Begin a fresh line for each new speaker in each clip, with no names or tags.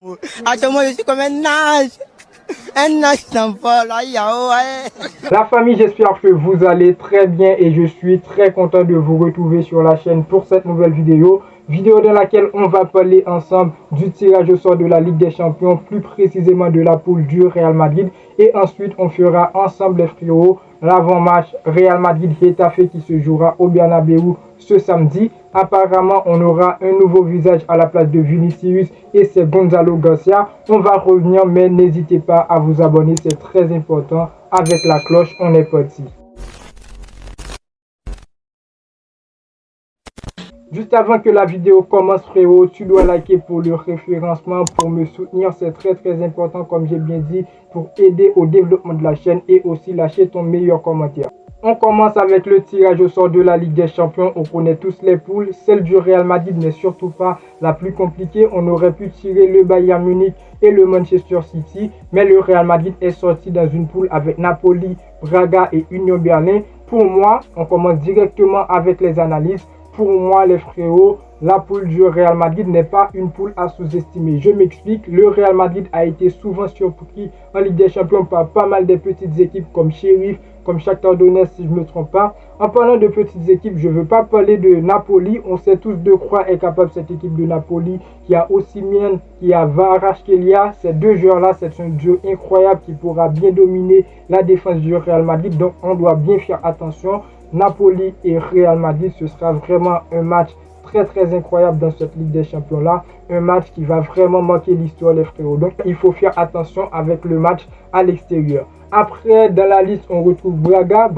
Moi, je suis comme un nage sans vol.
La famille, j'espère que vous allez très bien et je suis très content de vous retrouver sur la chaîne pour cette nouvelle vidéo dans laquelle on va parler ensemble du tirage au sort de la Ligue des Champions, plus précisément de la poule du Real Madrid, et ensuite on fera ensemble les frérots l'avant-match Real Madrid-Getafe qui se jouera au Bernabéu ce samedi. Apparemment, on aura un nouveau visage à la place de Vinicius et c'est Gonzalo Garcia. On va revenir, mais n'hésitez pas à vous abonner, c'est très important. Avec la cloche, on est parti. Juste avant que la vidéo commence, frérot, tu dois liker pour le référencement, pour me soutenir. C'est très important, comme j'ai bien dit, pour aider au développement de la chaîne et aussi lâcher ton meilleur commentaire. On commence avec le tirage au sort de la Ligue des Champions. On connaît tous les poules. Celle du Real Madrid n'est surtout pas la plus compliquée. On aurait pu tirer le Bayern Munich et le Manchester City. Mais le Real Madrid est sorti dans une poule avec Napoli, Braga et Union Berlin. Pour moi, on commence directement avec les analyses. Pour moi, les frérots, la poule du Real Madrid n'est pas une poule à sous-estimer. Je m'explique, le Real Madrid a été souvent surpris en Ligue des Champions par pas mal de petites équipes comme Sheriff, comme Shakhtar Donetsk si je ne me trompe pas. En parlant de petites équipes, je ne veux pas parler de Napoli. On sait tous de quoi est capable cette équipe de Napoli, qui a Osimhen, qui a Kvaratskhelia. Ces deux joueurs-là, c'est un duo incroyable qui pourra bien dominer la défense du Real Madrid. Donc on doit bien faire attention. Napoli et Real Madrid, ce sera vraiment un match très incroyable dans cette Ligue des Champions là, un match qui va vraiment marquer l'histoire les frérots. Donc il faut faire attention avec le match à l'extérieur. Après, dans la liste, on retrouve Braga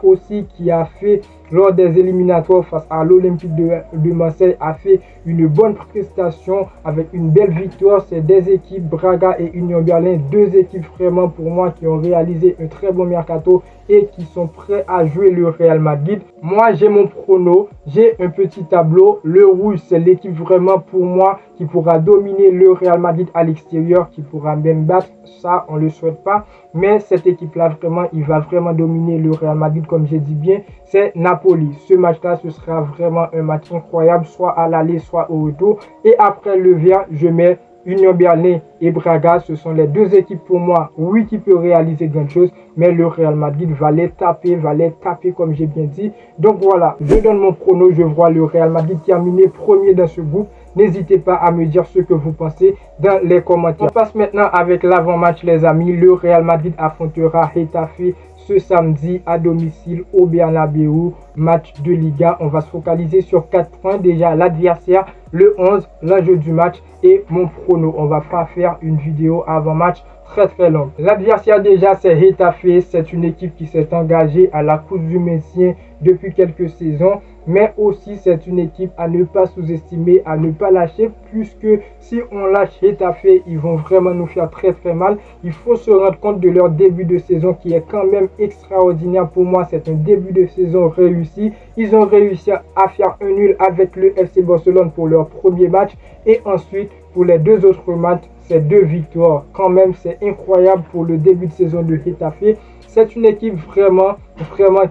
aussi qui a fait, lors des éliminatoires face à l'Olympique de Marseille, a fait une bonne prestation avec une belle victoire. C'est des équipes, Braga et Union Berlin, deux équipes vraiment pour moi qui ont réalisé un très bon mercato et qui sont prêts à jouer le Real Madrid. Moi, j'ai mon prono, j'ai un petit tableau. Le rouge, c'est l'équipe vraiment pour moi qui pourra dominer le Real Madrid à l'extérieur, qui pourra même battre. Ça, on ne le souhaite pas. Mais cette équipe-là, vraiment, il va vraiment dominer le Real Madrid, comme j'ai dit bien. C'est Napoli. Ce match-là, ce sera vraiment un match incroyable, soit à l'aller, soit au retour. Et après le vert, je mets Union Berlin et Braga. Ce sont les deux équipes pour moi, oui, qui peuvent réaliser grand chose. Mais le Real Madrid va les taper comme j'ai bien dit. Donc voilà, je donne mon prono. Je vois le Real Madrid terminer premier dans ce groupe. N'hésitez pas à me dire ce que vous pensez dans les commentaires. On passe maintenant avec l'avant-match, les amis. Le Real Madrid affrontera Getafe ce samedi à domicile au Bernabéu. Match de Liga. On va se focaliser sur 4 points. Déjà, l'adversaire, le 11, l'enjeu du match et mon prono. On va pas faire une vidéo avant-match très longue. L'adversaire déjà, c'est Getafe. C'est une équipe qui s'est engagée à la course du maintien depuis quelques saisons. Mais aussi, c'est une équipe à ne pas sous-estimer, à ne pas lâcher, puisque si on lâche Getafe, ils vont vraiment nous faire très mal. Il faut se rendre compte de leur début de saison qui est quand même extraordinaire. Pour moi, c'est un début de saison réussi. Ils ont réussi à faire un nul avec le FC Barcelone pour leur premier match. Et ensuite, pour les deux autres matchs, c'est 2 victoires. Quand même, c'est incroyable pour le début de saison de Getafe. C'est une équipe vraiment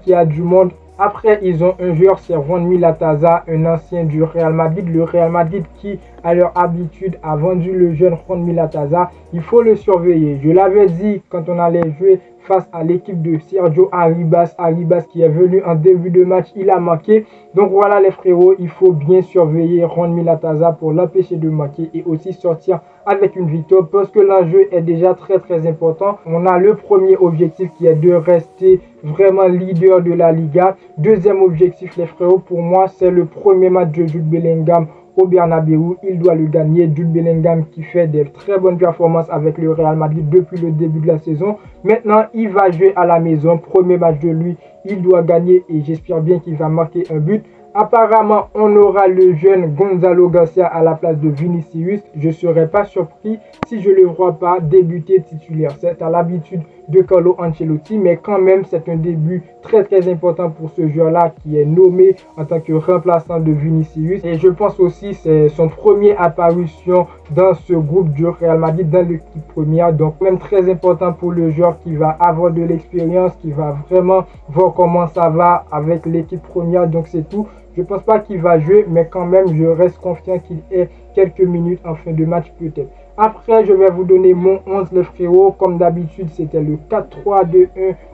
qui a du monde. Après, ils ont un joueur, c'est Juan Milataza, un ancien du Real Madrid. Le Real Madrid qui, à leur habitude, a vendu le jeune Juan Milataza. Il faut le surveiller. Je l'avais dit quand on allait jouer face à l'équipe de Sergio Arribas. Arribas qui est venu en début de match, il a marqué. Donc voilà les frérots, il faut bien surveiller Juan Milataza pour l'empêcher de marquer et aussi sortir avec une victoire parce que l'enjeu est déjà très important. On a le premier objectif qui est de rester vraiment leader de la Liga. Deuxième objectif les frérots, pour moi c'est le premier match de Jude Bellingham au Bernabéu. Il doit le gagner. Jude Bellingham qui fait des très bonnes performances avec le Real Madrid depuis le début de la saison. Maintenant, il va jouer à la maison. Premier match de lui, il doit gagner et j'espère bien qu'il va marquer un but. Apparemment, on aura le jeune Gonzalo Garcia à la place de Vinicius. Je ne serais pas surpris si je ne le vois pas débuter titulaire. C'est à l'habitude de Carlo Ancelotti, mais quand même, c'est un début très important pour ce joueur-là qui est nommé en tant que remplaçant de Vinicius. Et je pense aussi que c'est son premier apparition dans ce groupe du Real Madrid dans l'équipe première. Donc, même très important pour le joueur qui va avoir de l'expérience, qui va vraiment voir comment ça va avec l'équipe première. Donc, c'est tout. Je ne pense pas qu'il va jouer, mais quand même, je reste confiant qu'il ait quelques minutes en fin de match peut-être. Après, je vais vous donner mon 11, les frérots. Comme d'habitude, c'était le 4-3-2-1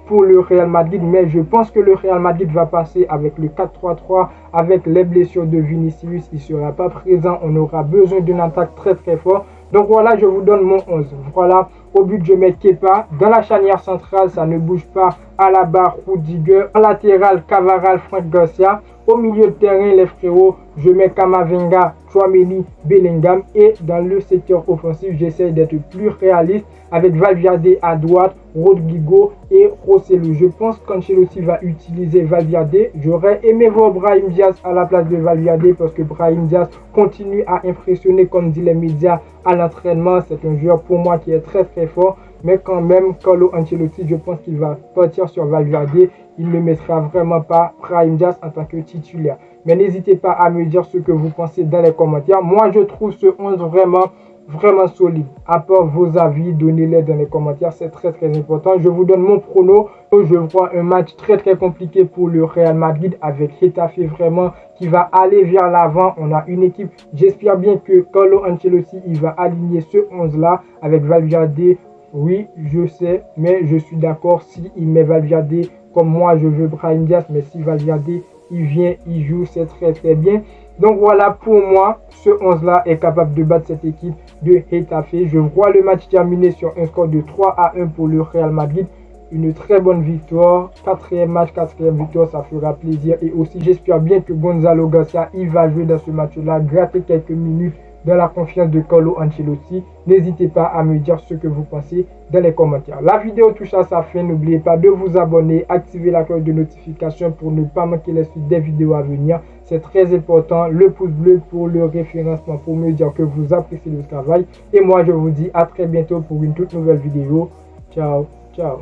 pour le Real Madrid. Mais je pense que le Real Madrid va passer avec le 4-3-3. Avec les blessures de Vinicius, il ne sera pas présent. On aura besoin d'une attaque très très forte. Donc voilà, je vous donne mon 11. Voilà, au but, je mets Kepa. Dans la charnière centrale, ça ne bouge pas. À la barre, Rudiger. En latéral, Cavaral, Franck Garcia. Au milieu de terrain, les frérots, je mets Kamavinga, Tchouaméni, Bellingham. Et dans le secteur offensif, j'essaie d'être plus réaliste avec Valverde à droite, Rodrigo et Rosselló. Je pense qu'Ancelotti va utiliser Valverde. J'aurais aimé voir Brahim Diaz à la place de Valverde parce que Brahim Diaz continue à impressionner, comme dit les médias, à l'entraînement. C'est un joueur pour moi qui est très très fort. Mais quand même, Carlo Ancelotti, je pense qu'il va partir sur Valverde. Il ne mettra vraiment pas Brahim Diaz en tant que titulaire. Mais n'hésitez pas à me dire ce que vous pensez dans les commentaires. Moi, je trouve ce 11 vraiment solide. À part vos avis, donnez-les dans les commentaires. C'est très très important. Je vous donne mon prono. Je vois un match très très compliqué pour le Real Madrid avec Getafe vraiment qui va aller vers l'avant. On a une équipe. J'espère bien que Carlo Ancelotti, il va aligner ce 11 là avec Valverde. Oui, je sais, mais je suis d'accord si il met Valverde comme moi je veux Brahim Diaz, mais si Valverde il vient, il joue, c'est très très bien. Donc voilà, pour moi, ce 11 là est capable de battre cette équipe de Getafe. Je vois le match terminé sur un score de 3-1 pour le Real Madrid. Une très bonne victoire, quatrième match, quatrième victoire, ça fera plaisir. Et aussi, j'espère bien que Gonzalo Garcia, il va jouer dans ce match-là, gratter quelques minutes dans la confiance de Carlo Ancelotti. N'hésitez pas à me dire ce que vous pensez dans les commentaires. La vidéo touche à sa fin. N'oubliez pas de vous abonner, activer la cloche de notification pour ne pas manquer les suites des vidéos à venir. C'est très important. Le pouce bleu pour le référencement pour me dire que vous appréciez le travail. Et moi, je vous dis à très bientôt pour une toute nouvelle vidéo. Ciao, ciao.